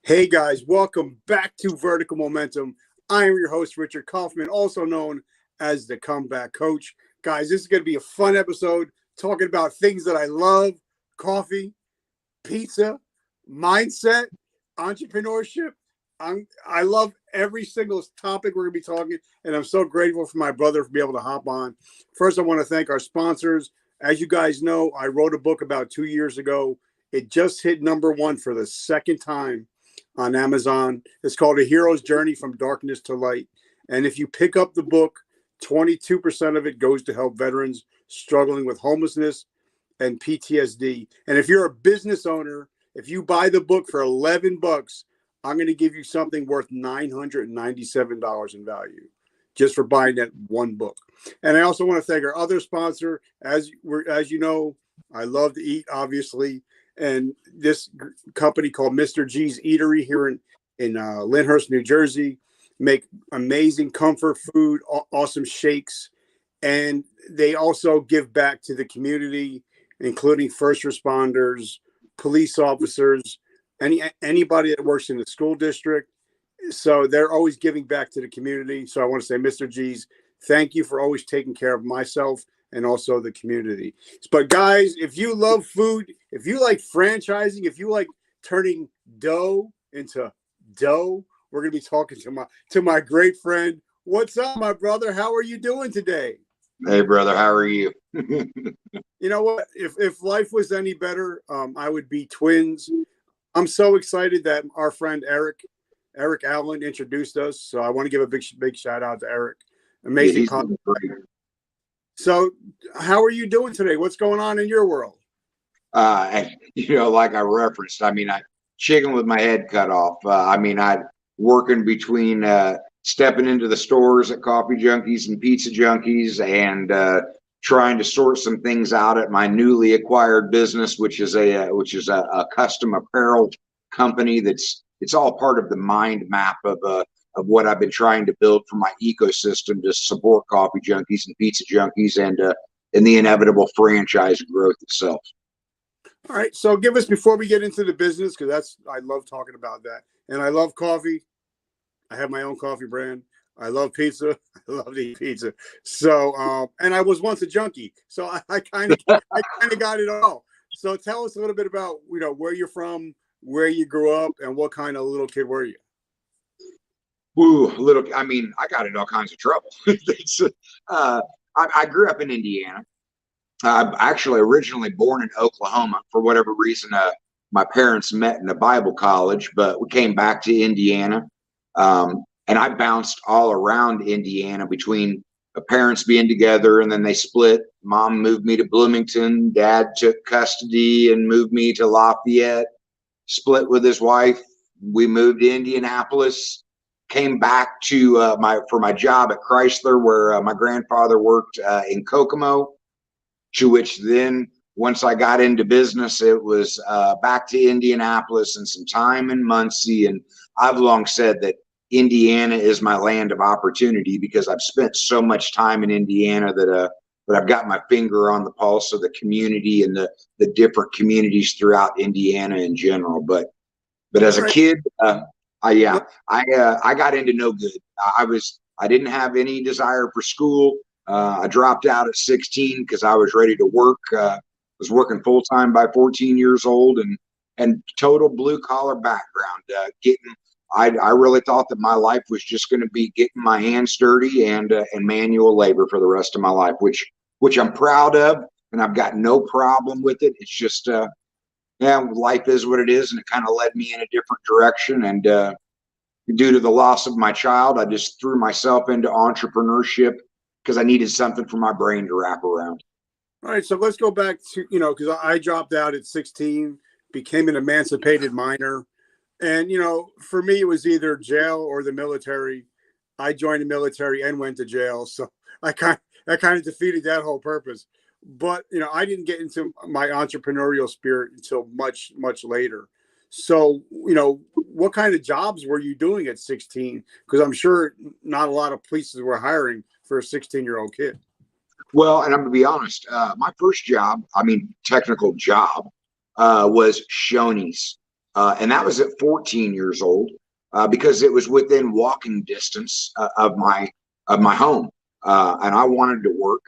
Hey guys, welcome back to Vertical Momentum. I am your host, Richard Kaufman, also known as the Comeback Coach. Guys, this is going to be a fun episode talking about things that I love: coffee, pizza, mindset, entrepreneurship. I love every single topic we're going to be talking, and I'm so grateful for my brother for being able to hop on. First, I want to thank our sponsors. As you guys know, I wrote a book about 2 years ago. It just hit #1 for the second time on Amazon. It's called A Hero's Journey from Darkness to Light. And if you pick up the book, 22% of it goes to help veterans struggling with homelessness and PTSD. And if you're a business owner, if you buy the book for $11, I'm going to give you something worth $997 in value just for buying that one book. And I also want to thank our other sponsor. As you know, I love to eat, obviously. And this company called Mr. G's Eatery here in Lyndhurst, New Jersey, make amazing comfort food, awesome shakes. And they also give back to the community, including first responders, police officers, anybody that works in the school district. So they're always giving back to the community. So I want to say, Mr. G's, thank you for always taking care of myself and also the community. But guys, if you love food, if you like franchising, if you like turning dough into dough, we're going to be talking to my great friend. What's up, my brother? How are you doing today? Hey, brother, how are you? You know what? If life was any better, I would be twins. I'm so excited that our friend Eric Allen introduced us. So I want to give a big shout out to Eric. Amazing. So how are you doing today? What's going on in your world? Like I referenced, I chicken with my head cut off. I working between stepping into the stores at Coffee Junkies and Pizza Junkies and trying to sort some things out at my newly acquired business, which is a custom apparel company it's all part of the mind map of what I've been trying to build for my ecosystem to support Coffee Junkies and Pizza Junkies and the inevitable franchise growth itself. All right. So give us, before we get into the business, because I love talking about that. And I love coffee. I have my own coffee brand. I love pizza. I love to eat pizza. So, and I was once a junkie. So I kind of got it all. So tell us a little bit about, where you're from, where you grew up, and what kind of little kid were you? I got in all kinds of trouble. I grew up in Indiana. I'm actually originally born in Oklahoma. For whatever reason, my parents met in a Bible college, but we came back to Indiana. And I bounced all around Indiana between parents being together, and then they split. Mom moved me to Bloomington. Dad took custody and moved me to Lafayette. Split with his wife. We moved to Indianapolis. Came back to my job at Chrysler, where my grandfather worked in Kokomo. To which then, once I got into business, it was back to Indianapolis and some time in Muncie. And I've long said that Indiana is my land of opportunity because I've spent so much time in Indiana that I've got my finger on the pulse of the community and the different communities throughout Indiana in general. But as a kid, I got into no good. I didn't have any desire for school. I dropped out at 16 because I was ready to work. Was working full time by 14 years old and total blue collar background. I really thought that my life was just going to be getting my hands dirty and manual labor for the rest of my life, which I'm proud of, and I've got no problem with it. It's just life is what it is, and it kind of led me in a different direction. And due to the loss of my child, I just threw myself into entrepreneurship because I needed something for my brain to wrap around. All right, so let's go back to, because I dropped out at 16, became an emancipated minor. And, for me, it was either jail or the military. I joined the military and went to jail. So that kind of defeated that whole purpose. But, I didn't get into my entrepreneurial spirit until much, much later. So, what kind of jobs were you doing at 16? Because I'm sure not a lot of places were hiring for a 16-year-old kid. Well, and I'm going to be honest, my first job, technical job, was Shoney's. And that was at 14 years old, because it was within walking distance of my home, and I wanted to work.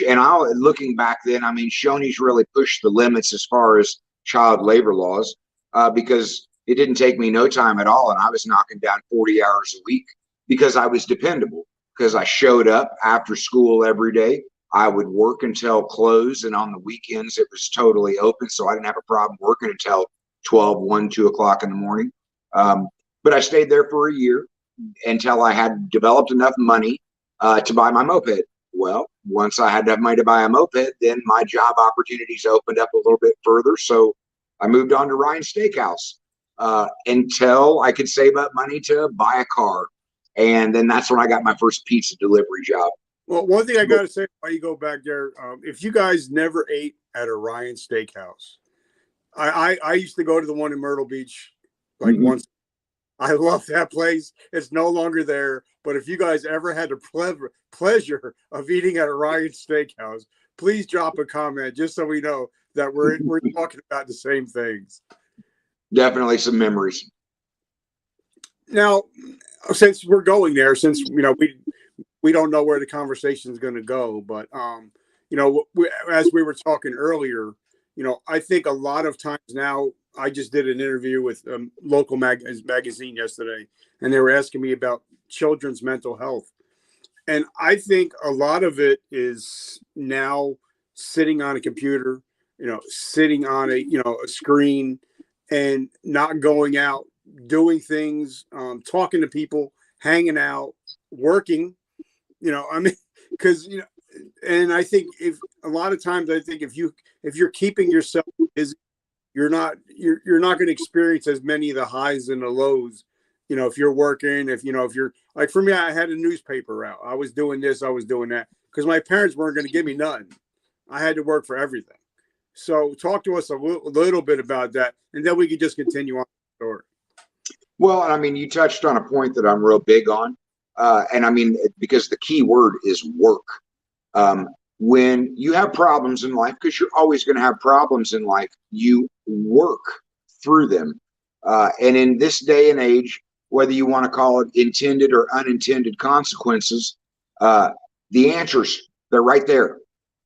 And looking back then, I mean, Shoney's really pushed the limits as far as child labor laws, because it didn't take me no time at all, and I was knocking down 40 hours a week because I was dependable. Because I showed up after school every day. I would work until close, and on the weekends it was totally open, so I didn't have a problem working until 12, 1, 2 o'clock in the morning. But I stayed there for a year until I had developed enough money to buy my moped. Well, once I had enough money to buy a moped, then my job opportunities opened up a little bit further. So I moved on to Ryan's Steakhouse until I could save up money to buy a car. And then that's when I got my first pizza delivery job. Well, one thing I got to say while you go back there, if you guys never ate at a Ryan Steakhouse, I used to go to the one in Myrtle Beach like once. I love that place. It's no longer there. But if you guys ever had the pleasure of eating at a Ryan Steakhouse, please drop a comment just so we know that we're talking about the same things. Definitely some memories. Now, since we're going there, since we don't know where the conversation is going to go, but as we were talking earlier, I think a lot of times now, I just did an interview with a local magazine yesterday, and they were asking me about children's mental health. And I think a lot of it is now sitting on a computer, sitting on a screen and not going out, doing things, talking to people, hanging out, working, because, and I think if you're keeping yourself busy, you're not going to experience as many of the highs and the lows. If you're working, if you're like, for me, I had a newspaper route. I was doing this, I was doing that because my parents weren't going to give me nothing. I had to work for everything. So talk to us a little bit about that, and then we can just continue on the story. Well, I mean, you touched on a point that I'm real big on. And I mean, because the key word is work. When you have problems in life, because you're always going to have problems in life, you work through them. And in this day and age, whether you want to call it intended or unintended consequences, the answers, they're right there.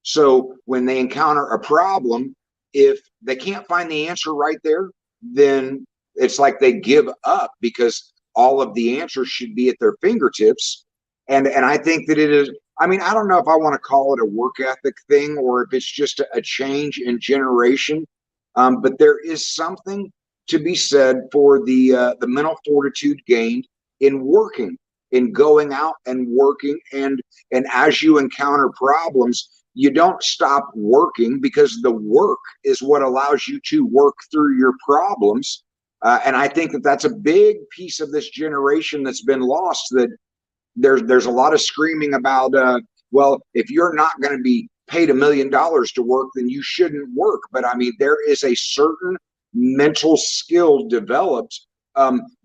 So when they encounter a problem, if they can't find the answer right there, then it's like they give up because all of the answers should be at their fingertips. And I think that it is, I mean, I don't know if I want to call it a work ethic thing or if it's just a change in generation. But there is something to be said for the mental fortitude gained in working, in going out and working. And as you encounter problems, you don't stop working because the work is what allows you to work through your problems. And I think that that's a big piece of this generation that's been lost, that there's a lot of screaming about, well, if you're not going to be paid $1 million to work, then you shouldn't work. But I mean, there is a certain mental skill developed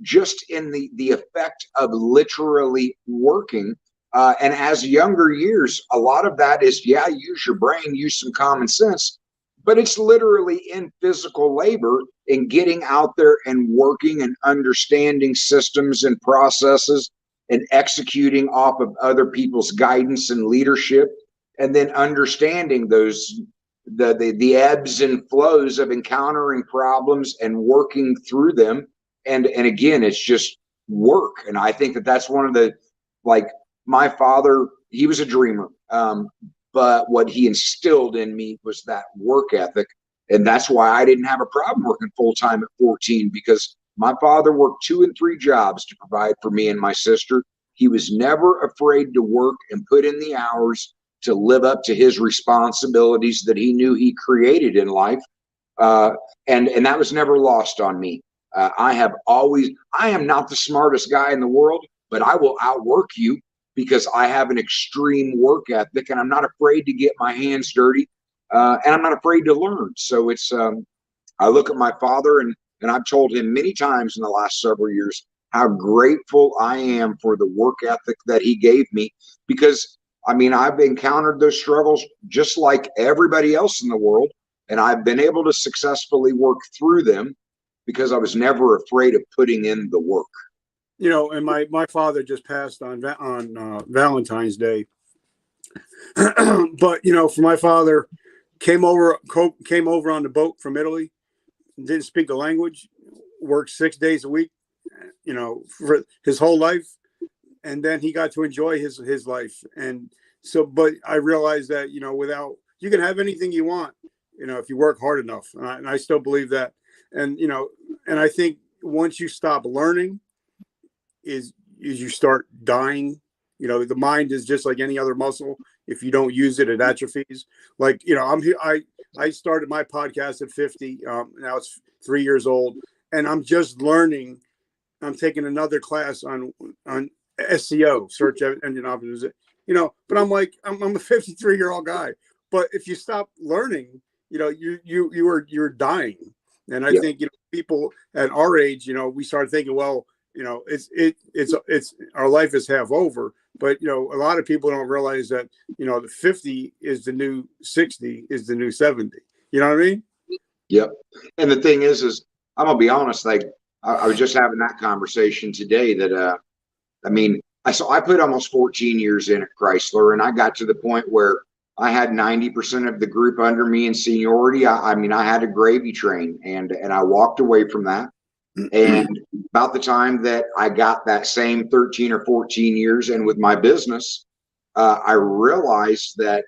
just in the effect of literally working. And as younger years, a lot of that is, yeah, use your brain, use some common sense, but it's literally in physical labor and getting out there and working and understanding systems and processes and executing off of other people's guidance and leadership, and then understanding those the ebbs and flows of encountering problems and working through them. And again, it's just work. And I think that that's one of the, like, my father, he was a dreamer, but what he instilled in me was that work ethic. And that's why I didn't have a problem working full time at 14, because my father worked 2 and 3 jobs to provide for me and my sister. He was never afraid to work and put in the hours to live up to his responsibilities that he knew he created in life. And that was never lost on me. I am not the smartest guy in the world, but I will outwork you because I have an extreme work ethic, and I'm not afraid to get my hands dirty, and I'm not afraid to learn. So it's, I look at my father, and I've told him many times in the last several years how grateful I am for the work ethic that he gave me, because I mean, I've encountered those struggles just like everybody else in the world, and I've been able to successfully work through them. because I was never afraid of putting in the work. You know, and my father just passed on Valentine's Day. But, you know, for my father, came over on the boat from Italy, didn't speak the language, worked 6 days a week, you know, for his whole life. And then he got to enjoy his life. And so, but I realized that, you know, you can have anything you want, you know, if you work hard enough. And I still believe that. And, you know, and I think once you stop learning is you start dying. You know, the mind is just like any other muscle. If you don't use it, it atrophies. Like, you know, I'm here. I started my podcast at 50. Now it's 3 years old, and I'm just learning. I'm taking another class on SEO, search engine optimization. You know, but I'm a 53-year-old guy. But if you stop learning, you know, you're dying. And I think, you know, people at our age, you know, we start thinking, well, you know, it's our life is half over. But, you know, a lot of people don't realize that, you know, the 50 is the new 60 is the new 70. You know what I mean? Yep. And the thing is I'm gonna be honest. Like I was just having that conversation today that I mean, I put almost 14 years in at Chrysler, and I got to the point where I had 90% of the group under me in seniority. I mean, I had a gravy train, and I walked away from that. And about the time that I got that same 13 or 14 years in with my business, I realized that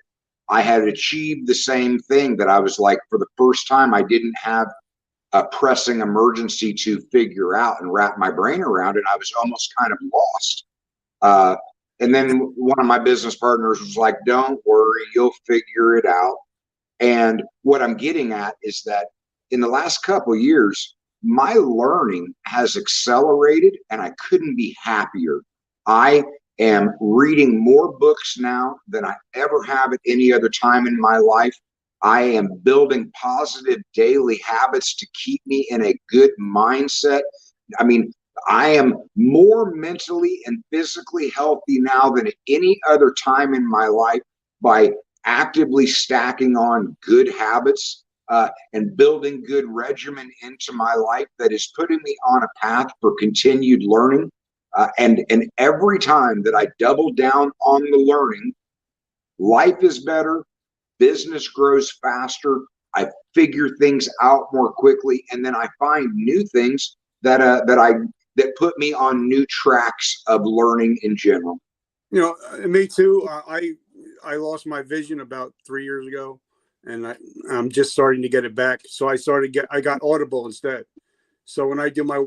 I had achieved the same thing, that I was like, for the first time, I didn't have a pressing emergency to figure out and wrap my brain around it. I was almost kind of lost. And then one of my business partners was like, don't worry, you'll figure it out. And what I'm getting at is that in the last couple of years, my learning has accelerated, and I couldn't be happier. I am reading more books now than I ever have at any other time in my life. I am building positive daily habits to keep me in a good mindset. I mean, I am more mentally and physically healthy now than at any other time in my life by actively stacking on good habits and building good regimen into my life that is putting me on a path for continued learning. And every time that I double down on the learning, life is better, business grows faster, I figure things out more quickly, and then I find new things that put me on new tracks of learning in general. You know, me too. I lost my vision about 3 years ago, and I'm just starting to get it back. So I got Audible instead. So when I do my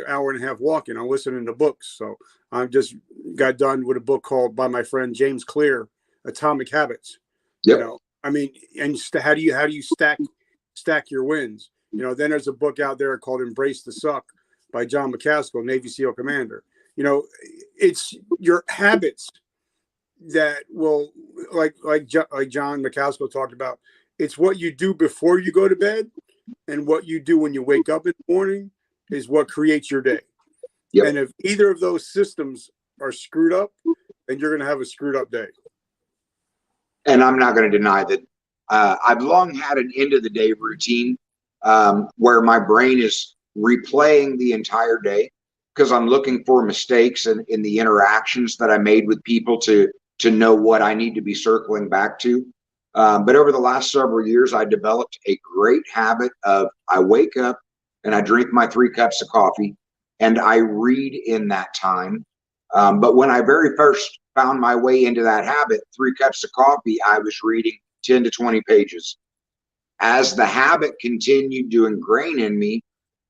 hour and a half walking, I'm listening to books. So I just got done with a book called by my friend James Clear, Atomic Habits. Yep. You know, I mean, and how do you stack your wins? You know, then there's a book out there called Embrace the Suck by John McCaskill, Navy SEAL commander. You know, it's your habits that will, like John McCaskill talked about. It's what you do before you go to bed, and what you do when you wake up in the morning is what creates your day. Yep. And if either of those systems are screwed up, then you're going to have a screwed up day. And I'm not going to deny that I've long had an end of the day routine where my brain is replaying the entire day because I'm looking for mistakes in the interactions that I made with people to know what I need to be circling back to. But over the last several years, I developed a great habit of I wake up and I drink my 3 cups of coffee and I read in that time. But when I very first found my way into that habit, 3 cups of coffee, I was reading 10 to 20 pages. As the habit continued to ingrain in me,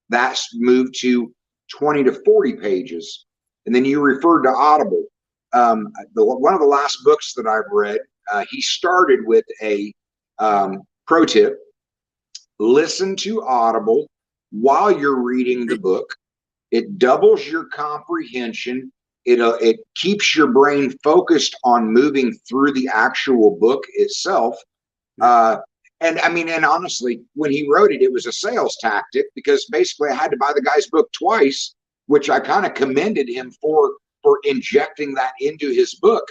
that's moved to 20 to 40 pages. And then you referred to Audible. One of the last books that I've read, he started with a pro tip: listen to Audible while you're reading the book. It doubles your comprehension. It keeps your brain focused on moving through the actual book itself. And I mean, and honestly, when he wrote it, it was a sales tactic because basically I had to buy the guy's book twice, which I kind of commended him for injecting that into his book.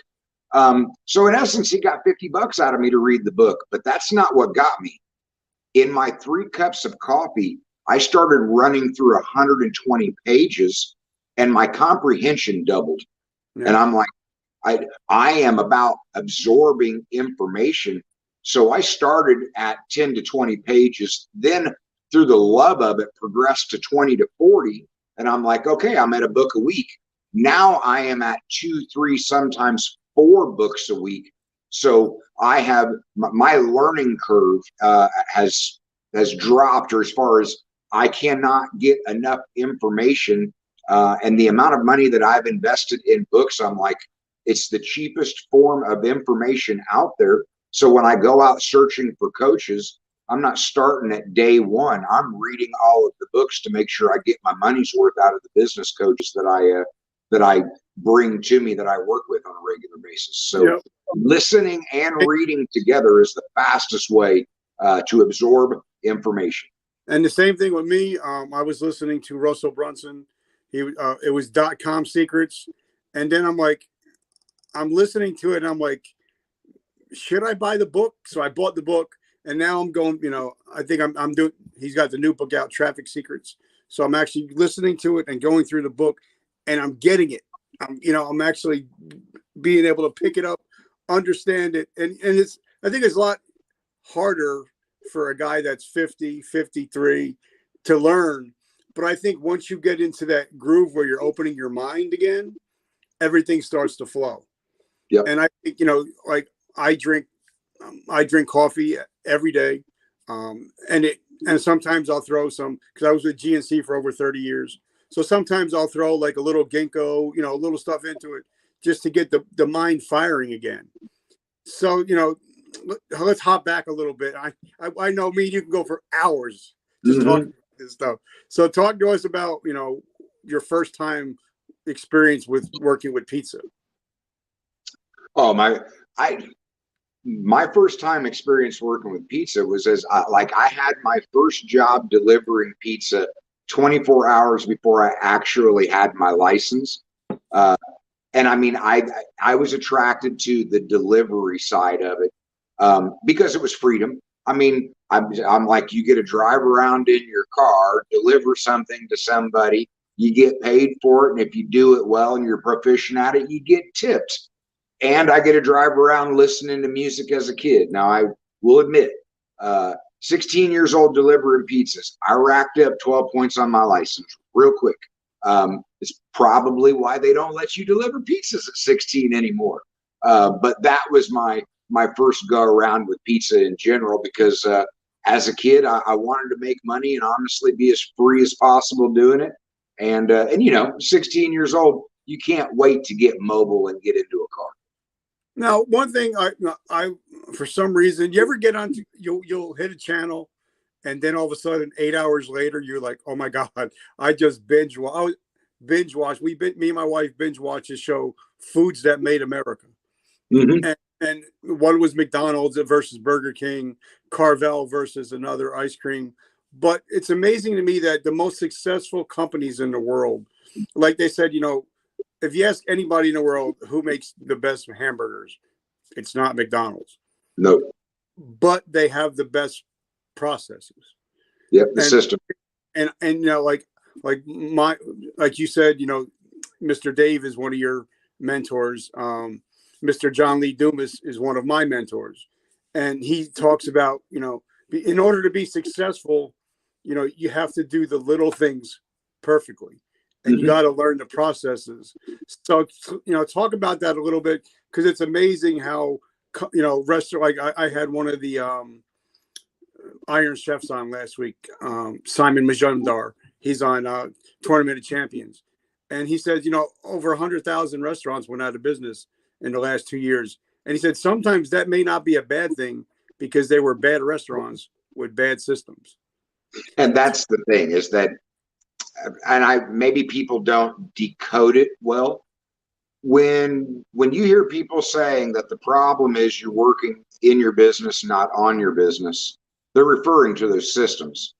So in essence, he got $50 out of me to read the book, but that's not what got me. In my 3 cups of coffee, I started running through 120 pages and my comprehension doubled. Yeah. And I'm like, I am about absorbing information. So I started at 10 to 20 pages, then through the love of it, progressed to 20 to 40. And I'm like, okay, I'm at a book a week. Now I am at 2, 3, sometimes 4 books a week. So I have my learning curve has dropped, or as far as I cannot get enough information, and the amount of money that I've invested in books, I'm like, it's the cheapest form of information out there. So when I go out searching for coaches, I'm not starting at day one. I'm reading all of the books to make sure I get my money's worth out of the business coaches that I bring to me, that I work with on a regular basis. So yep. Listening and reading together is the fastest way to absorb information. And the same thing with me. I was listening to Russell Brunson. It was .com secrets, and then I'm listening to it, and I'm like, should I buy the book? So I bought the book, and now I'm going. I think I'm doing. He's got the new book out, Traffic Secrets. So I'm actually listening to it and going through the book, and I'm getting it. I'm actually being able to pick it up, understand it, and I think it's a lot harder for a guy that's 50, 53 to learn. But I think once you get into that groove where you're opening your mind again, everything starts to flow. Yeah. And I think, I drink coffee every day. And sometimes I'll throw some, because I was with GNC for over 30 years. So sometimes I'll throw like a little ginkgo, a little stuff into it just to get the mind firing again. So, let's hop back a little bit. I know you can go for hours just talking about this stuff. So talk to us about, your first time experience with working with pizza. Oh, my first time experience working with pizza was I had my first job delivering pizza 24 hours before I actually had my license. And I mean, I was attracted to the delivery side of it because it was freedom. I mean, I'm like, you get to drive around in your car, deliver something to somebody, you get paid for it. And if you do it well and you're proficient at it, you get tips. And I get to drive around listening to music as a kid. Now, I will admit, 16 years old delivering pizzas, I racked up 12 points on my license real quick. It's probably why they don't let you deliver pizzas at 16 anymore. But that was my first go around with pizza in general, because as a kid, I wanted to make money and honestly be as free as possible doing it. And 16 years old, you can't wait to get mobile and get into a car. Now, one thing I for some reason, you ever get onto, you'll hit a channel, and then all of a sudden 8 hours later, you're like, oh my God, I just binge watched. Me and my wife binge watched the show Foods That Made America. Mm-hmm. And one was McDonald's versus Burger King, Carvel versus another ice cream. But it's amazing to me that the most successful companies in the world, like they said, if you ask anybody in the world who makes the best hamburgers, it's not McDonald's. No. But they have the best processes. Yep, the system. And like you said, Mr. Dave is one of your mentors. Mr. John Lee Dumas is one of my mentors. And he talks about, in order to be successful, you have to do the little things perfectly. And you got to learn the processes. So, talk about that a little bit, because it's amazing how, restaurant, like I had one of the Iron Chefs on last week, Simon Majumdar. He's on Tournament of Champions. And he says, over 100,000 restaurants went out of business in the last 2 years. And he said, sometimes that may not be a bad thing, because they were bad restaurants with bad systems. And that's the thing, is that, and maybe people don't decode it well. When you hear people saying that the problem is you're working in your business, not on your business, they're referring to those systems.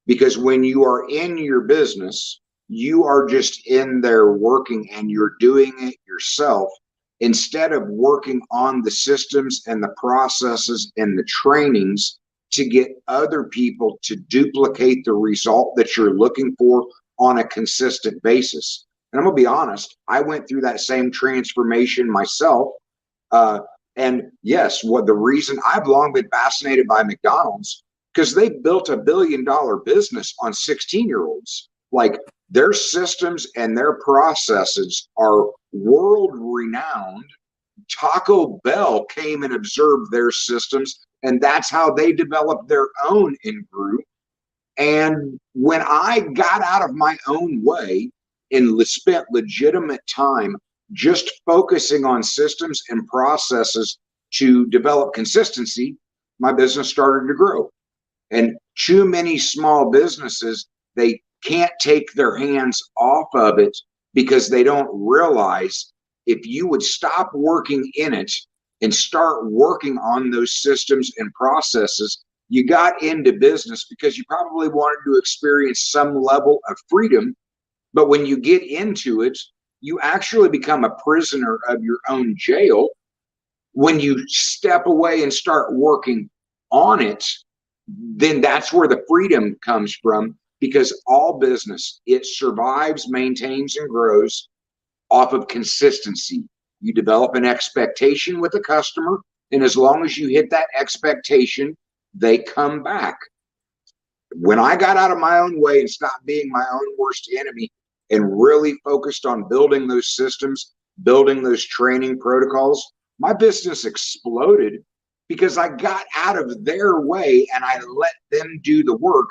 Because when you are in your business, you are just in there working and you're doing it yourself, instead of working on the systems and the processes and the trainings to get other people to duplicate the result that you're looking for on a consistent basis. And I'm gonna be honest, I went through that same transformation myself. And yes, what the reason I've long been fascinated by McDonald's, because they built $1 billion business on 16-year-olds. Like, their systems and their processes are world renowned. Taco Bell came and observed their systems, and that's how they developed their own in group. And when I got out of my own way and spent legitimate time just focusing on systems and processes to develop consistency, my business started to grow. And too many small businesses, they can't take their hands off of it because they don't realize if you would stop working in it and start working on those systems and processes, you got into business because you probably wanted to experience some level of freedom. But when you get into it, you actually become a prisoner of your own jail. When you step away and start working on it, then that's where the freedom comes from, because all business, it survives, maintains, and grows off of consistency. You develop an expectation with the customer, and as long as you hit that expectation, they come back. When I got out of my own way and stopped being my own worst enemy and really focused on building those systems, building those training protocols, my business exploded because I got out of their way and I let them do the work.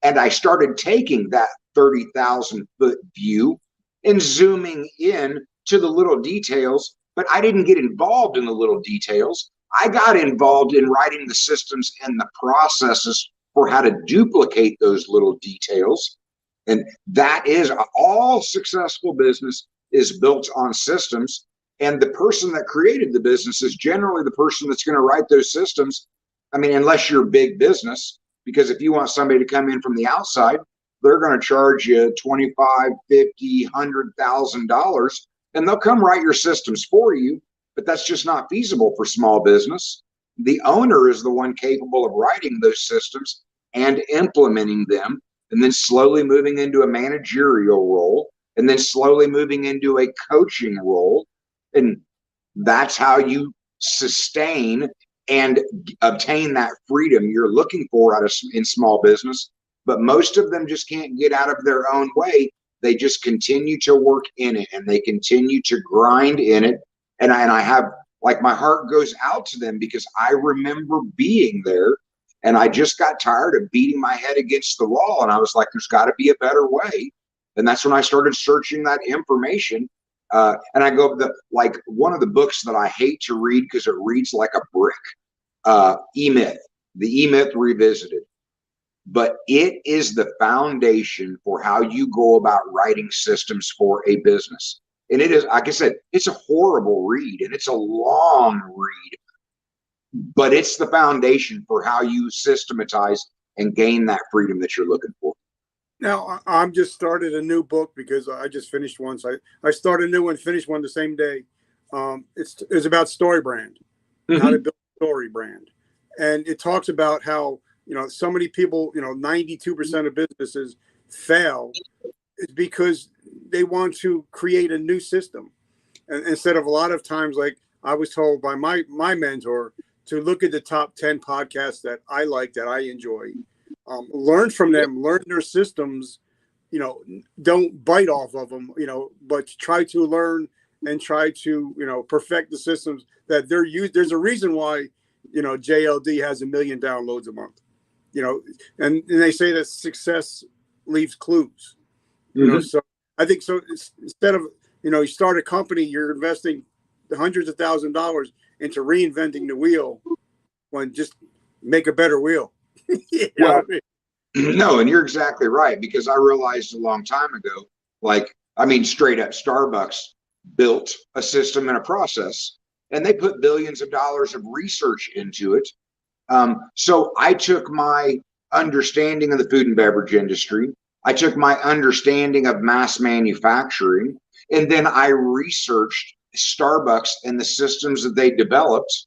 And I started taking that 30,000 foot view and zooming in to the little details, but I didn't get involved in the little details. I got involved in writing the systems and the processes for how to duplicate those little details. And that is, all successful business is built on systems. And the person that created the business is generally the person that's going to write those systems. I mean, unless you're a big business, because if you want somebody to come in from the outside, they're going to charge you $25, $50, $100,000, and they'll come write your systems for you. But that's just not feasible for small business. The owner is the one capable of writing those systems and implementing them, and then slowly moving into a managerial role, and then slowly moving into a coaching role. And that's how you sustain and obtain that freedom you're looking for in small business. But most of them just can't get out of their own way. They just continue to work in it, and they continue to grind in it. And I have, like, my heart goes out to them because I remember being there, and I just got tired of beating my head against the wall. And I was like, there's got to be a better way. And that's when I started searching that information. And I go, like, one of the books that I hate to read because it reads like a brick, E-Myth, the E-Myth Revisited. But it is the foundation for how you go about writing systems for a business. And it is, like I said, it's a horrible read and it's a long read, but it's the foundation for how you systematize and gain that freedom that you're looking for. Now, I'm just started a new book because I just finished one. So I started a new one, finished one the same day. It's about story brand, how to build a story brand. And it talks about how, so many people, 92% of businesses fail is because they want to create a new system. And instead of a lot of times, like I was told by my mentor, to look at the top 10 podcasts that I like, that I enjoy, learn from them, learn their systems, don't bite off of them, but try to learn and try to, perfect the systems that they're used. There's a reason why, JLD has 1 million downloads a month, and they say that success leaves clues, so I think so. Instead of, you start a company, you're investing hundreds of thousands of dollars into reinventing the wheel, when just make a better wheel. Well, no, and you're exactly right, because I realized a long time ago, straight up, Starbucks built a system and a process, and they put billions of dollars of research into it. So I took my understanding of the food and beverage industry, I took my understanding of mass manufacturing, and then I researched Starbucks and the systems that they developed.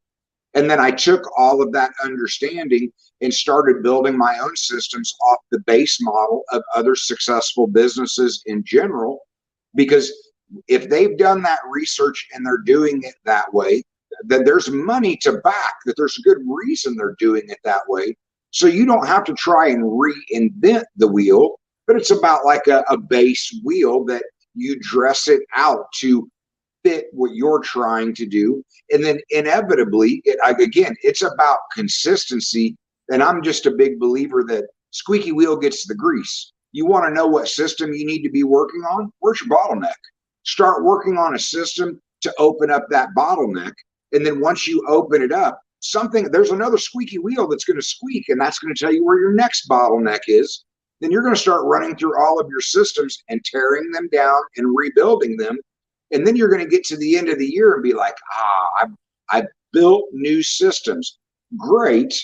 And then I took all of that understanding and started building my own systems off the base model of other successful businesses in general. Because if they've done that research and they're doing it that way, then there's money to back that there's a good reason they're doing it that way. So you don't have to try and reinvent the wheel, but it's about like a base wheel that you dress it out to fit what you're trying to do. And then inevitably, it's about consistency. And I'm just a big believer that squeaky wheel gets the grease. You want to know what system you need to be working on? Where's your bottleneck? Start working on a system to open up that bottleneck. And then once you open it up, there's another squeaky wheel that's going to squeak, and that's going to tell you where your next bottleneck is. Then you're going to start running through all of your systems and tearing them down and rebuilding them. And then you're going to get to the end of the year and be like, I've built new systems. Great.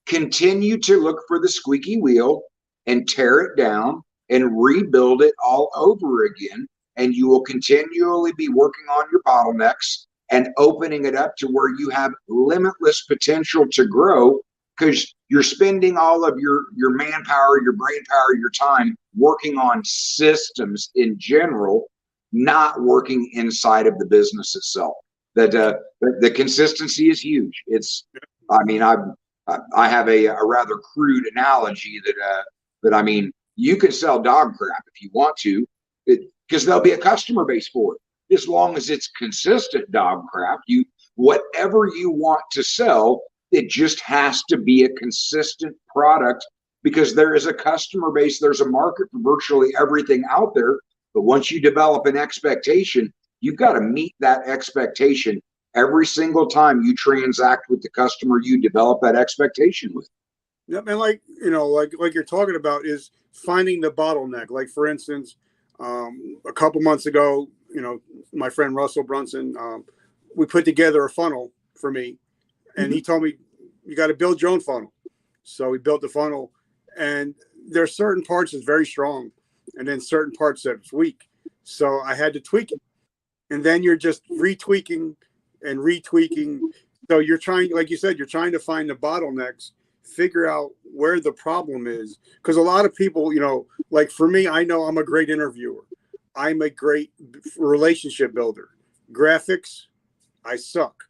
Continue to look for the squeaky wheel and tear it down and rebuild it all over again. And you will continually be working on your bottlenecks and opening it up to where you have limitless potential to grow, because you're spending all of your manpower, your brain power, your time working on systems in general, not working inside of the business itself. That the consistency is huge. I have a rather crude analogy that you can sell dog crap if you want to, because there'll be a customer base for it. As long as it's consistent dog crap, whatever you want to sell, it just has to be a consistent product, because there is a customer base, there's a market for virtually everything out there. But once you develop an expectation, you've got to meet that expectation every single time you transact with the customer you develop that expectation with. Yep, and like you're talking about is finding the bottleneck. Like for instance, a couple months ago, my friend Russell Brunson, we put together a funnel for me, and he told me you got to build your own funnel. So we built the funnel, and there's certain parts that's very strong, and then certain parts that's weak. So I had to tweak it, and then you're just retweaking and retweaking. So you're trying, like you said, you're trying to find the bottlenecks, figure out where the problem is. Because a lot of people, like for me, I know I'm a great interviewer. I'm a great relationship builder. Graphics, I suck.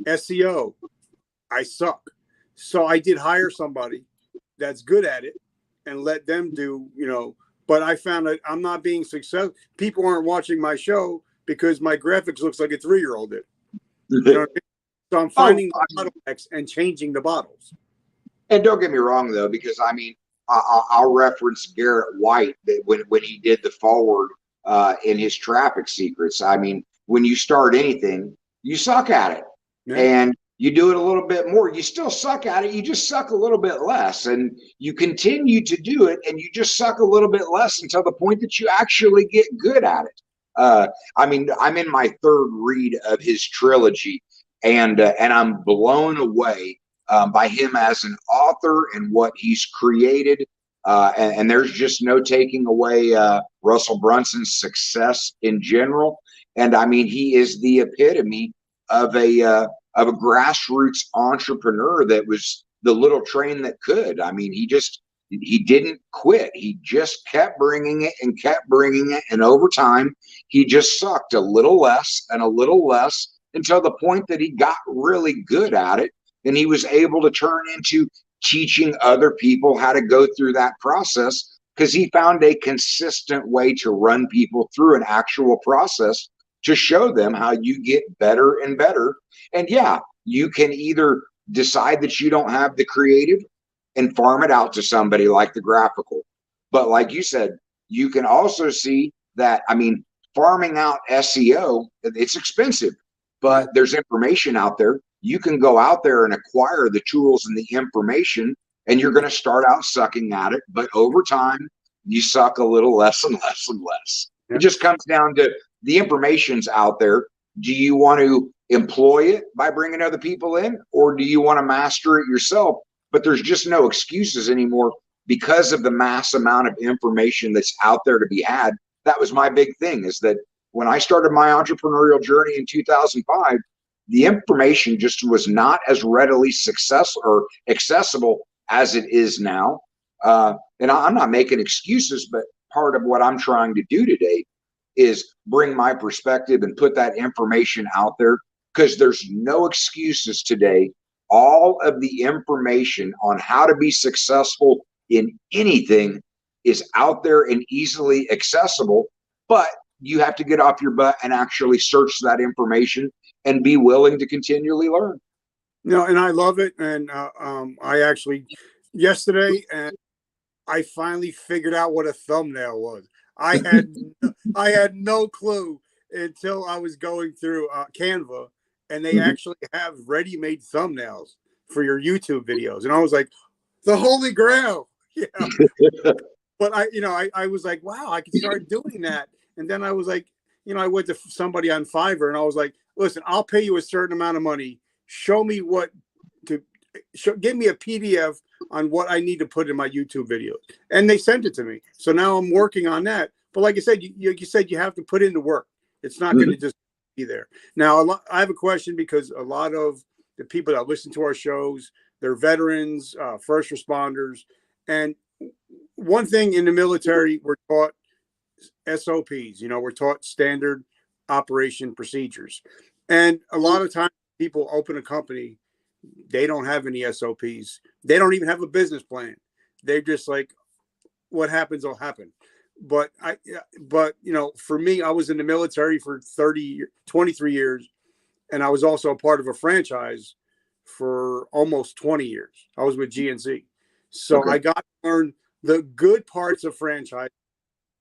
SEO, I suck. So I did hire somebody that's good at it and let them do, but I found that I'm not being successful. People aren't watching my show because my graphics looks like a 3-year-old did. What I mean? So I'm finding the bottlenecks and changing the bottles. And don't get me wrong, though, because I'll reference Garrett White that when he did the forward in his traffic secrets. When you start anything, you suck at it, and you do it a little bit more. You still suck at it. You just suck a little bit less, and you continue to do it, and you just suck a little bit less until the point that you actually get good at it. I'm in my third read of his trilogy, and I'm blown away by him as an author and what he's created. And there's just no taking away Russell Brunson's success in general. And he is the epitome of a grassroots entrepreneur that was the little train that could. He didn't quit. He just kept bringing it and kept bringing it. And over time, he just sucked a little less and a little less until the point that he got really good at it. And he was able to turn into teaching other people how to go through that process, because he found a consistent way to run people through an actual process to show them how you get better and better. And yeah, you can either decide that you don't have the creative and farm it out to somebody like the graphical. But like you said, you can also see that, farming out SEO, it's expensive, but there's information out there. You can go out there and acquire the tools and the information, and you're going to start out sucking at it. But over time, you suck a little less and less and less. It just comes down to the information's out there. Do you want to employ it by bringing other people in, or do you want to master it yourself? But there's just no excuses anymore because of the mass amount of information that's out there to be had. That was my big thing, is that when I started my entrepreneurial journey in 2005, the information just was not as readily successful or accessible as it is now. And I'm not making excuses, but part of what I'm trying to do today is bring my perspective and put that information out there, because there's no excuses today. All of the information on how to be successful in anything is out there and easily accessible, but you have to get off your butt and actually search that information and be willing to continually learn. No, and I love it. And I actually yesterday, and I finally figured out what a thumbnail was. I had no clue until I was going through Canva, and they actually have ready-made thumbnails for your YouTube videos, and I was like, the holy grail. Yeah. But I was like, wow, I could start doing that. And then I was like, I went to somebody on Fiverr, and I was like, listen, I'll pay you a certain amount of money. Show me give me a PDF on what I need to put in my YouTube videos. And they sent it to me. So now I'm working on that. But like I said, you said you have to put in the work. It's not going to just be there. Now, I have a question, because a lot of the people that listen to our shows, they're veterans, first responders. And one thing in the military, we're taught SOPs, we're taught standard operation procedures. And a lot of times people open a company, they don't have any SOPs. They don't even have a business plan. They're just like, what happens will happen. But for me, I was in the military for 23 years. And I was also a part of a franchise for almost 20 years. I was with GNC. So I got to learn the good parts of franchise.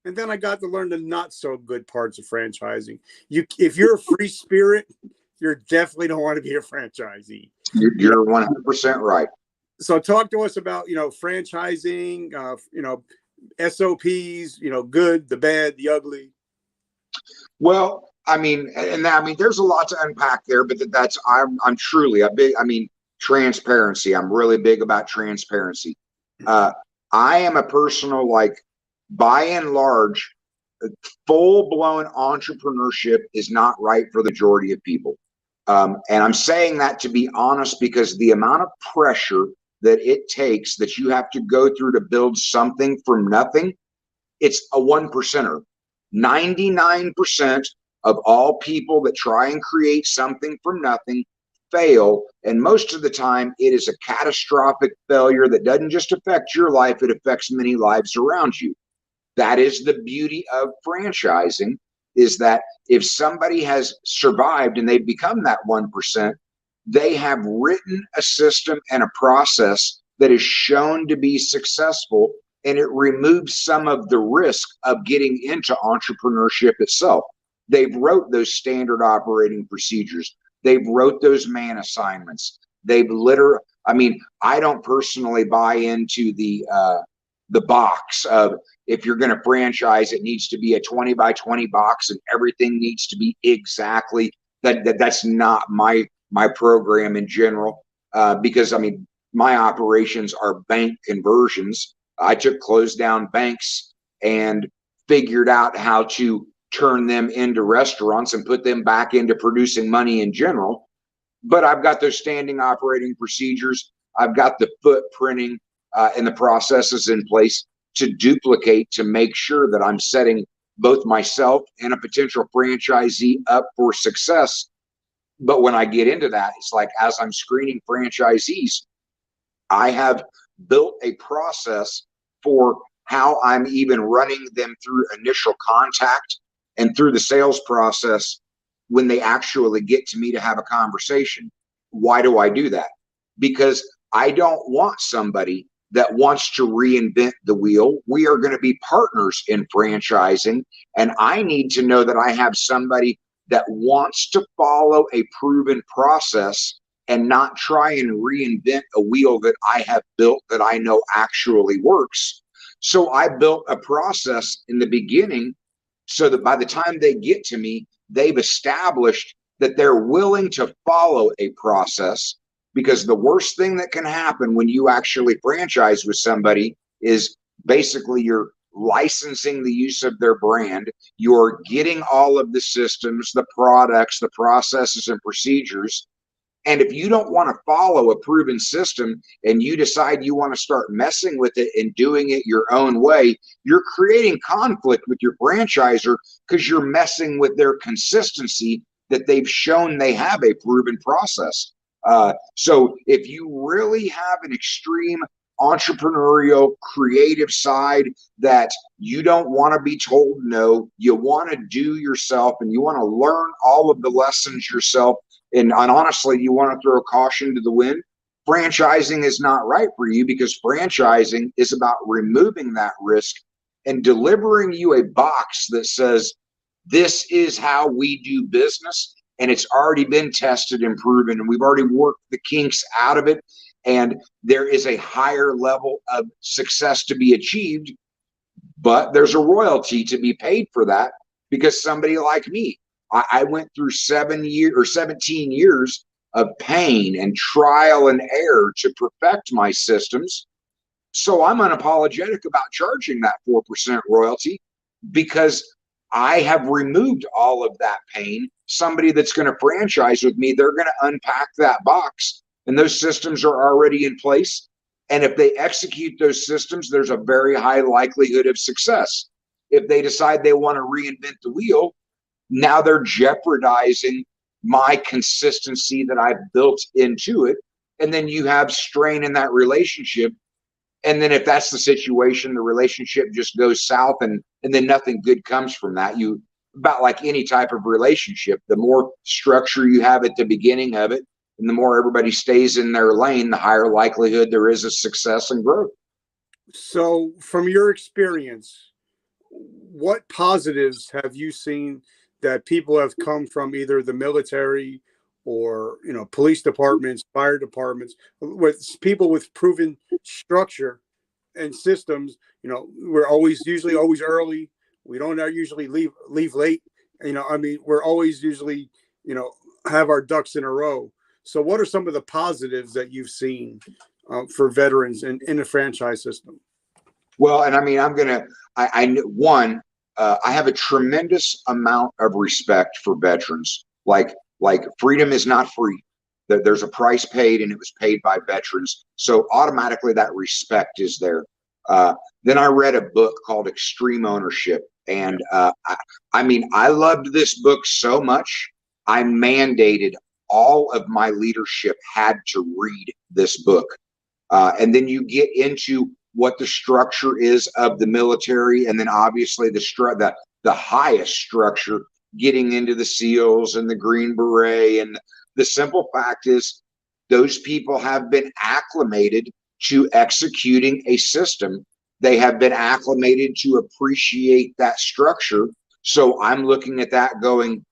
And then I got to learn the not so good parts of franchising. If you're a free spirit, you definitely don't want to be a franchisee. You're 100% right. So talk to us about, franchising, SOPs, good, the bad, the ugly. Well, there's a lot to unpack there, but I'm truly a big, transparency. I'm really big about transparency. I am a personal, by and large, full-blown entrepreneurship is not right for the majority of people. And I'm saying that to be honest, because the amount of pressure that it takes, that you have to go through to build something from nothing, it's a 1%er. 99% of all people that try and create something from nothing fail. And most of the time, it is a catastrophic failure that doesn't just affect your life, it affects many lives around you. That is the beauty of franchising, is that if somebody has survived and they've become that 1%, they have written a system and a process that is shown to be successful, and it removes some of the risk of getting into entrepreneurship itself. They've wrote those standard operating procedures. They've wrote those man assignments. I don't personally buy into the box of, if you're going to franchise, it needs to be a 20 by 20 box and everything needs to be exactly that's not my program in general, because my operations are bank conversions. I took closed down banks and figured out how to turn them into restaurants and put them back into producing money in general. But I've got those standing operating procedures. I've got the footprinting and the processes in place to duplicate, to make sure that I'm setting both myself and a potential franchisee up for success. But when I get into that, it's like, as I'm screening franchisees, I have built a process for how I'm even running them through initial contact and through the sales process when they actually get to me to have a conversation. Why do I do that? Because I don't want somebody that wants to reinvent the wheel. We are going to be partners in franchising, and I need to know that I have somebody that wants to follow a proven process and not try and reinvent a wheel that I have built that I know actually works. So I built a process in the beginning so that by the time they get to me, they've established that they're willing to follow a process. Because the worst thing that can happen when you actually franchise with somebody is basically you're licensing the use of their brand. You're getting all of the systems, the products, the processes and procedures. And if you don't want to follow a proven system and you decide you want to start messing with it and doing it your own way, you're creating conflict with your franchisor because you're messing with their consistency that they've shown they have a proven process. So if you really have an extreme entrepreneurial, creative side that you don't want to be told no, you want to do yourself and you want to learn all of the lessons yourself, and honestly, you want to throw caution to the wind, franchising is not right for you, because franchising is about removing that risk and delivering you a box that says, this is how we do business, and it's already been tested and proven, and we've already worked the kinks out of it, and there is a higher level of success to be achieved, but there's a royalty to be paid for that, because somebody like me, I went through 17 years of pain and trial and error to perfect my systems. So I'm unapologetic about charging that 4% royalty, because I have removed all of that pain. Somebody that's going to franchise with me, they're going to unpack that box, and those systems are already in place. And if they execute those systems, there's a very high likelihood of success. If they decide they want to reinvent the wheel, now they're jeopardizing my consistency that I've built into it. And then you have strain in that relationship. And then if that's the situation, the relationship just goes south, and then nothing good comes from that. You, about like any type of relationship, the more structure you have at the beginning of it, and the more everybody stays in their lane, the higher likelihood there is of success and growth. So from your experience, what positives have you seen that people have come from either the military or, police departments, fire departments, with people with proven structure and systems? We're usually always early. We don't usually leave late. We're always usually, have our ducks in a row. So what are some of the positives that you've seen for veterans in the franchise system? Well, and I have a tremendous amount of respect for veterans. Like freedom is not free. There's a price paid, and it was paid by veterans. So automatically that respect is there. Then I read a book called Extreme Ownership. And I loved this book so much, I mandated all of my leadership had to read this book. And then you get into what the structure is of the military, and then obviously the highest structure, getting into the SEALs and the Green Beret. And the simple fact is, those people have been acclimated to executing a system. They have been acclimated to appreciate that structure. So I'm looking at that going,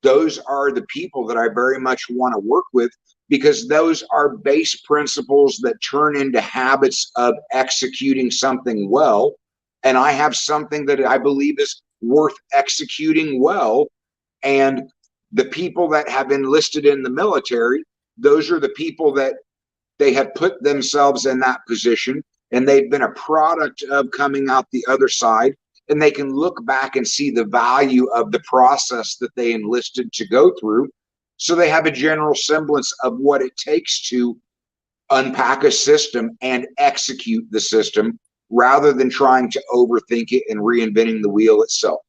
those are the people that I very much want to work with, because those are base principles that turn into habits of executing something well. And I have something that I believe is worth executing well. And the people that have enlisted in the military, those are the people that they have put themselves in that position, and they've been a product of coming out the other side. And they can look back and see the value of the process that they enlisted to go through. So they have a general semblance of what it takes to unpack a system and execute the system, rather than trying to overthink it and reinventing the wheel itself.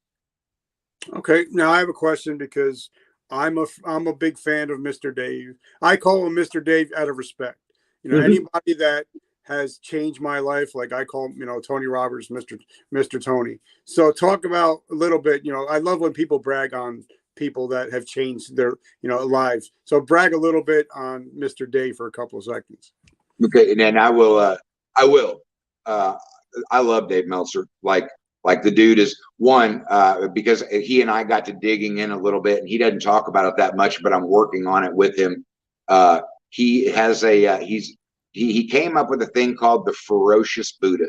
Okay, now I have a question, because I'm a big fan of Mr. Dave. I call him Mr. Dave out of respect. Anybody that has changed my life, like I call him, Tony Roberts, Mr. Tony. So talk about a little bit. I love when people brag on people that have changed their lives. So brag a little bit on Mr. Dave for a couple of seconds. Okay, and then I will. I love Dave Meltzer. Like the dude is one, because he and I got to digging in a little bit, and he doesn't talk about it that much, but I'm working on it with him. He has he came up with a thing called the Ferocious Buddha,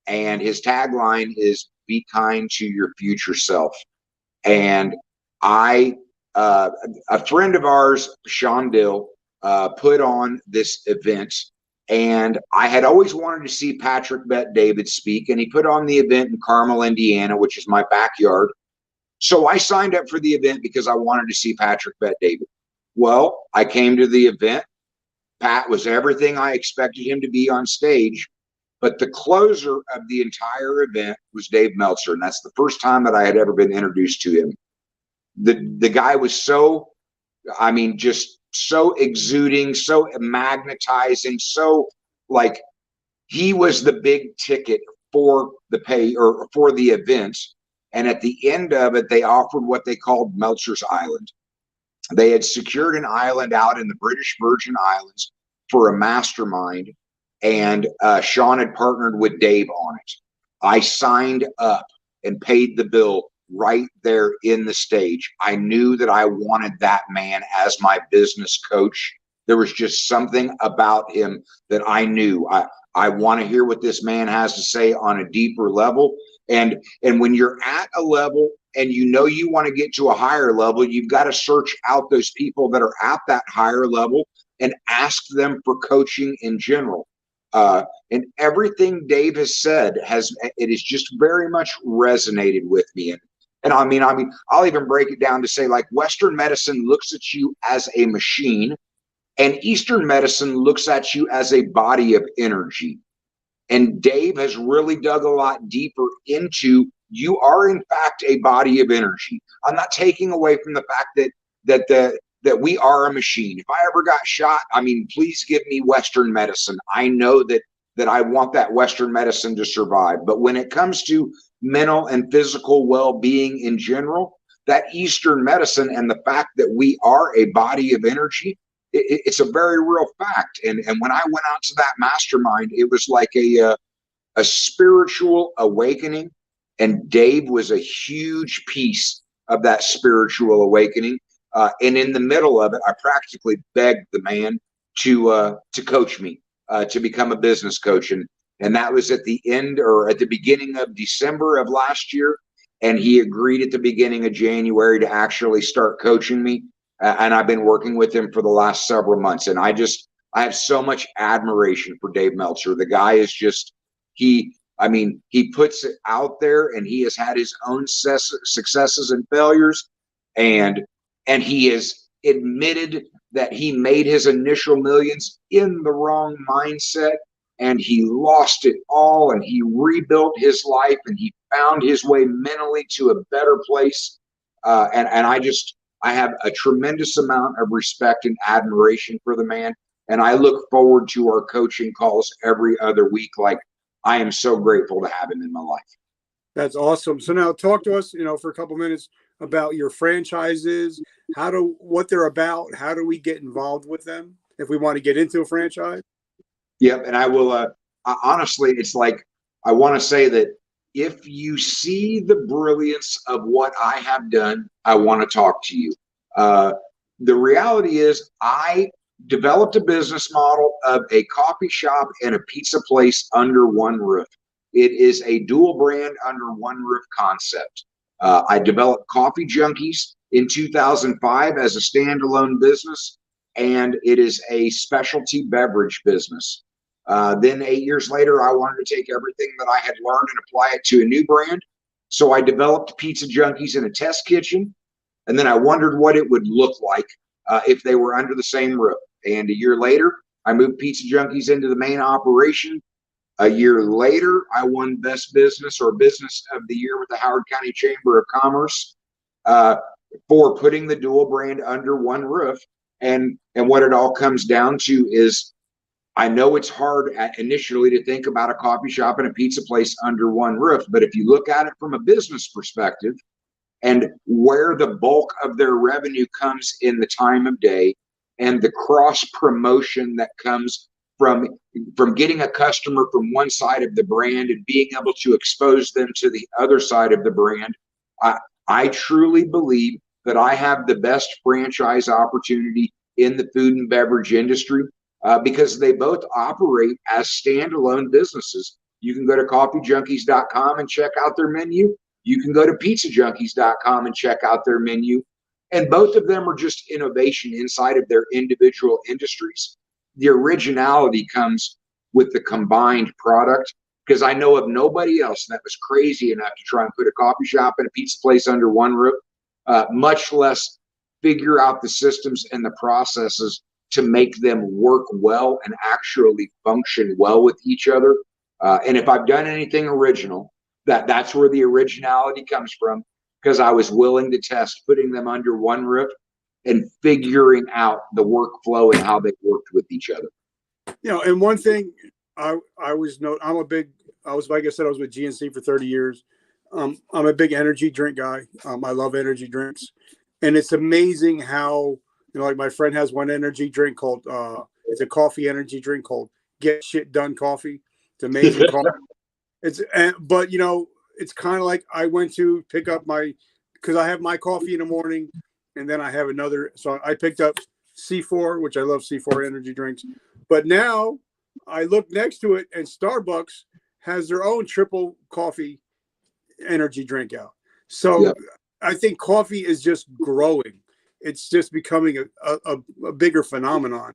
and his tagline is "Be kind to your future self." And a friend of ours, Sean Dill, put on this event And I had always wanted to see Patrick Bet-David speak, and he put on the event in Carmel, Indiana, which is my backyard. So I signed up for the event because I wanted to see Patrick Bet-David. Well, I came to the event. Pat was everything I expected him to be on stage, but the closer of the entire event was Dave Meltzer, and that's the first time that I had ever been introduced to him. The guy was so, I mean, just so exuding, so magnetizing, so like he was the big ticket for the pay or for the event. And at the end of it, they offered what they called Meltzer's Island. They had secured an island out in the British Virgin Islands for a mastermind, and Sean had partnered with Dave on it. I signed up and paid the bill right there in the stage. I knew that I wanted that man as my business coach. There was just something about him that I knew. I want to hear what this man has to say on a deeper level. And when you're at a level and you know you want to get to a higher level, you've got to search out those people that are at that higher level and ask them for coaching in general. And everything Dave has said has just very much resonated with me. And I mean, I'll even break it down to say, like, Western medicine looks at you as a machine, and Eastern medicine looks at you as a body of energy. And Dave has really dug a lot deeper into, you are in fact a body of energy. I'm not taking away from the fact that we are a machine. If I ever got shot, I mean, please give me Western medicine. I know that I want that Western medicine to survive. But when it comes to mental and physical well-being in general, that Eastern medicine and the fact that we are a body of energy, it's a very real fact. And when I went out to that mastermind, it was like a spiritual awakening. And Dave was a huge piece of that spiritual awakening. And in the middle of it, I practically begged the man to coach me, to become a business coach. And that was at the end or at the beginning of December of last year. And he agreed at the beginning of January to actually start coaching me. And I've been working with him for the last several months. And I have so much admiration for Dave Meltzer. The guy is just, he puts it out there, and he has had his own successes and failures. And he has admitted that he made his initial millions in the wrong mindset, and he lost it all, and he rebuilt his life, and he found his way mentally to a better place. I have a tremendous amount of respect and admiration for the man. And I look forward to our coaching calls every other week. Like, I am so grateful to have him in my life. That's awesome. So now talk to us, for a couple minutes about your franchises, what they're about. How do we get involved with them if we want to get into a franchise? Yep. And I will, honestly, it's like, I want to say that if you see the brilliance of what I have done, I want to talk to you. The reality is, I developed a business model of a coffee shop and a pizza place under one roof. It is a dual brand under one roof concept. I developed Coffee Junkies in 2005 as a standalone business, and it is a specialty beverage business. Then 8 years later, I wanted to take everything that I had learned and apply it to a new brand. So I developed Pizza Junkies in a test kitchen. And then I wondered what it would look like if they were under the same roof. And a year later, I moved Pizza Junkies into the main operation. A year later, I won Best Business or Business of the Year with the Howard County Chamber of Commerce for putting the dual brand under one roof. And what it all comes down to is, I know it's hard initially to think about a coffee shop and a pizza place under one roof, but if you look at it from a business perspective and where the bulk of their revenue comes in the time of day, and the cross promotion that comes from getting a customer from one side of the brand and being able to expose them to the other side of the brand, I truly believe that I have the best franchise opportunity in the food and beverage industry. Because they both operate as standalone businesses. You can go to coffeejunkies.com and check out their menu. You can go to pizzajunkies.com and check out their menu. And both of them are just innovation inside of their individual industries. the originality comes with the combined product, because I know of nobody else that was crazy enough to try and put a coffee shop and a pizza place under one roof, much less figure out the systems and the processes to make them work well and actually function well with each other. And if I've done anything original, that's where the originality comes from, because I was willing to test putting them under one roof and figuring out the workflow and how they worked with each other. You know, and one thing like I said, I was with GNC for 30 years. I'm a big energy drink guy. I love energy drinks. And it's amazing how, you know, like my friend has one energy drink called, it's a coffee energy drink called Get Shit Done Coffee. It's amazing coffee. But, you know, it's kind of like I went to pick up because I have my coffee in the morning and then I have another. So I picked up C4, which I love C4 energy drinks. But now I look next to it and Starbucks has their own triple coffee energy drink out. So I think coffee is just growing. It's just becoming a bigger phenomenon.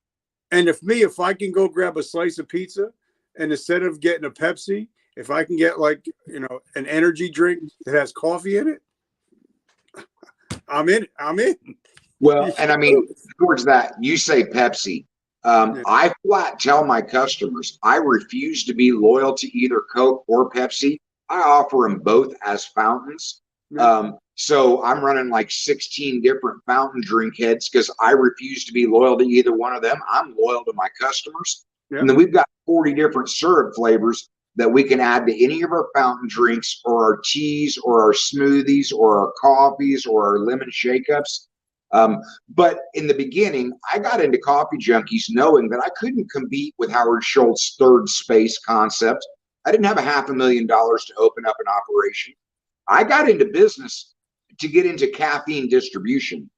And if I can go grab a slice of pizza and instead of getting a Pepsi, if I can get an energy drink that has coffee in it, I'm in. Well, and I mean, towards that, you say Pepsi. I flat tell my customers, I refuse to be loyal to either Coke or Pepsi. I offer them both as fountains. So I'm running like 16 different fountain drink heads because I refuse to be loyal to either one of them. I'm loyal to my customers. And then we've got 40 different syrup flavors that we can add to any of our fountain drinks or our teas or our smoothies or our coffees or our lemon shake-ups. But in the beginning, I got into Coffee Junkies knowing that I couldn't compete with Howard Schultz's third space concept. I didn't have $500,000 to open up an operation. I got into business to get into caffeine distribution.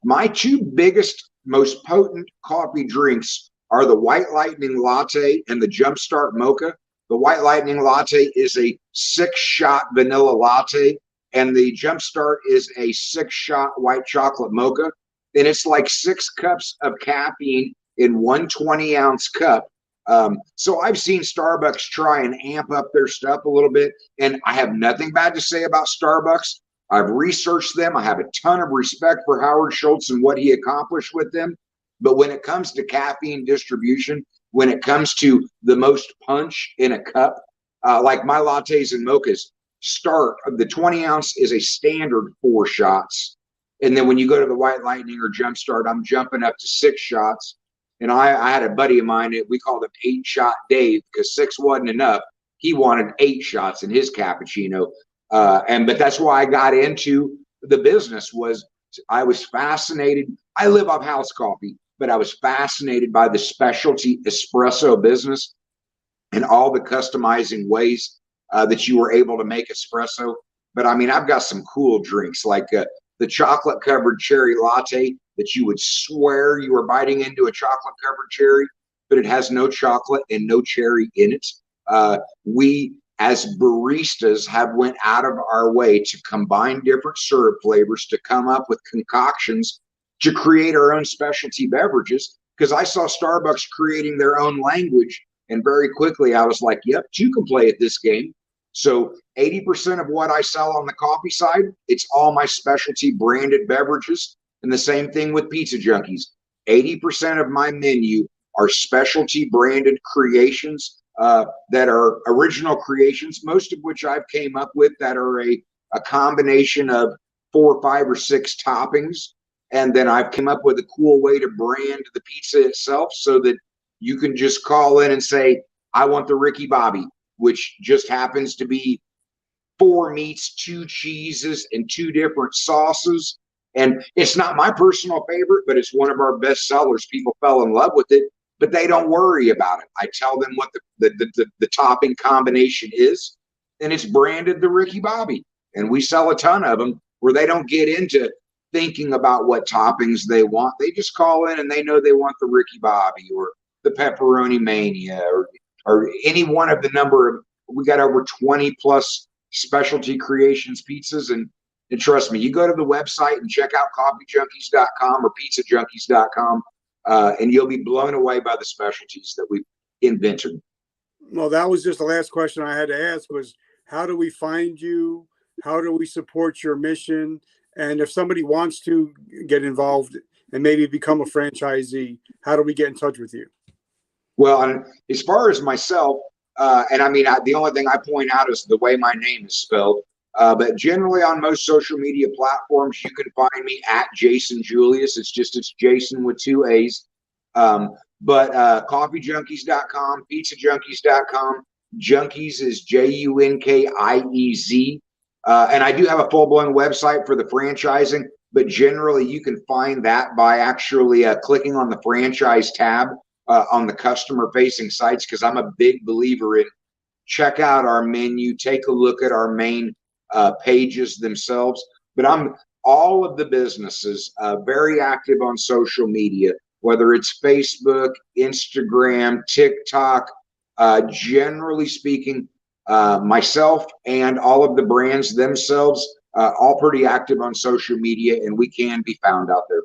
My two biggest, most potent coffee drinks are the White Lightning Latte and the Jumpstart Mocha. The White Lightning Latte is a 6-shot vanilla latte, and the Jumpstart is a 6-shot white chocolate mocha. And it's like 6 cups of caffeine in one 20-ounce cup. So I've seen Starbucks try and amp up their stuff a little bit, and I have nothing bad to say about Starbucks. I've researched them. I have a ton of respect for Howard Schultz and what he accomplished with them. But when it comes to caffeine distribution, when it comes to the most punch in a cup, like my lattes and mochas, the 20-ounce is a standard 4 shots. And then when you go to the White Lightning or Jumpstart, I'm jumping up to 6 shots. And I had a buddy of mine that we called him 8-shot Dave because 6 wasn't enough. He wanted 8 shots in his cappuccino. But that's why I got into the business. I was fascinated. I live off house coffee, but I was fascinated by the specialty espresso business and all the customizing ways that you were able to make espresso. But I mean, I've got some cool drinks like the chocolate covered cherry latte that you would swear you were biting into a chocolate covered cherry, but it has no chocolate and no cherry in it. We as baristas have went out of our way to combine different syrup flavors to come up with concoctions to create our own specialty beverages, because I saw Starbucks creating their own language, and very quickly I was like, yep, you can play at this game. So 80% of what I sell on the coffee side, it's all my specialty branded beverages. And the same thing with Pizza Junkies. 80% of my menu are specialty branded creations that are original creations, most of which I've came up with that are a combination of 4, 5, or 6 toppings. And then I've come up with a cool way to brand the pizza itself so that you can just call in and say, I want the Ricky Bobby, which just happens to be 4 meats, 2 cheeses, and 2 different sauces. And it's not my personal favorite, but it's one of our best sellers. People fell in love with it, but they don't worry about it. I tell them what the topping combination is, and it's branded the Ricky Bobby. And we sell a ton of them where they don't get into thinking about what toppings they want. They just call in and they know they want the Ricky Bobby or the Pepperoni Mania or any one of the number of, we got over 20 plus specialty creations pizzas. And trust me, you go to the website and check out coffeejunkies.com or pizzajunkies.com. and you'll be blown away by the specialties that we've invented. Well, that was just the last question I had to ask was, how do we find you? How do we support your mission? And if somebody wants to get involved and maybe become a franchisee, how do we get in touch with you? Well, as far as myself, and I mean, the only thing I point out is the way my name is spelled. But generally on most social media platforms, you can find me at Jasan Julius. It's Jason with 2 A's. But coffeejunkies.com, pizzajunkies.com. Junkies is Junkiez. And I do have a full-blown website for the franchising, but generally you can find that by actually clicking on the franchise tab on the customer-facing sites, because I'm a big believer in check out our menu, take a look at our main pages themselves. But I'm all of the businesses very active on social media, whether it's Facebook, Instagram, TikTok. Generally speaking, myself and all of the brands themselves, all pretty active on social media, and we can be found out there.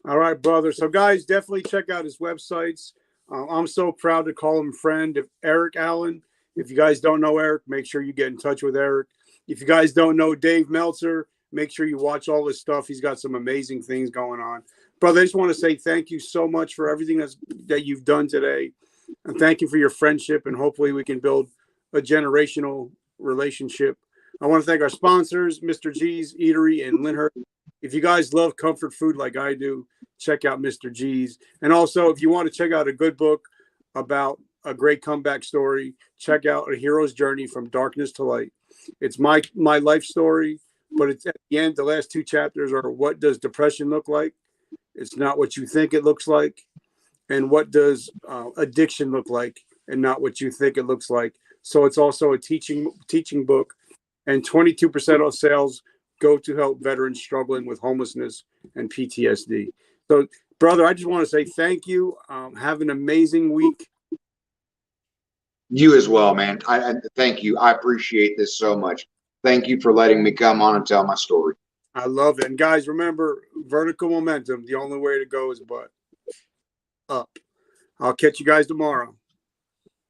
All right, brother. So, guys, definitely check out his websites. I'm so proud to call him friend. If Eric Allen, if you guys don't know Eric, make sure you get in touch with Eric. If you guys don't know Dave Meltzer, make sure you watch all his stuff. He's got some amazing things going on. Brother, I just want to say thank you so much for everything that you've done today. And thank you for your friendship. And hopefully we can build a generational relationship. I want to thank our sponsors, Mr. G's Eatery in Lyndhurst. If you guys love comfort food like I do, check out Mr. G's. And also, if you want to check out a good book about a great comeback story, check out A Hero's Journey from Darkness to Light. It's my life story, but it's at the end. The last 2 chapters are what does depression look like? It's not what you think it looks like. And what does addiction look like? And not what you think it looks like. So it's also a teaching book. And 22% of sales go to help veterans struggling with homelessness and PTSD. So, brother, I just want to say thank you. Have an amazing week. You as well, man. I thank you. I appreciate this so much. Thank you for letting me come on and tell my story. I love it. And guys, remember, vertical momentum, the only way to go is but up. I'll catch you guys tomorrow.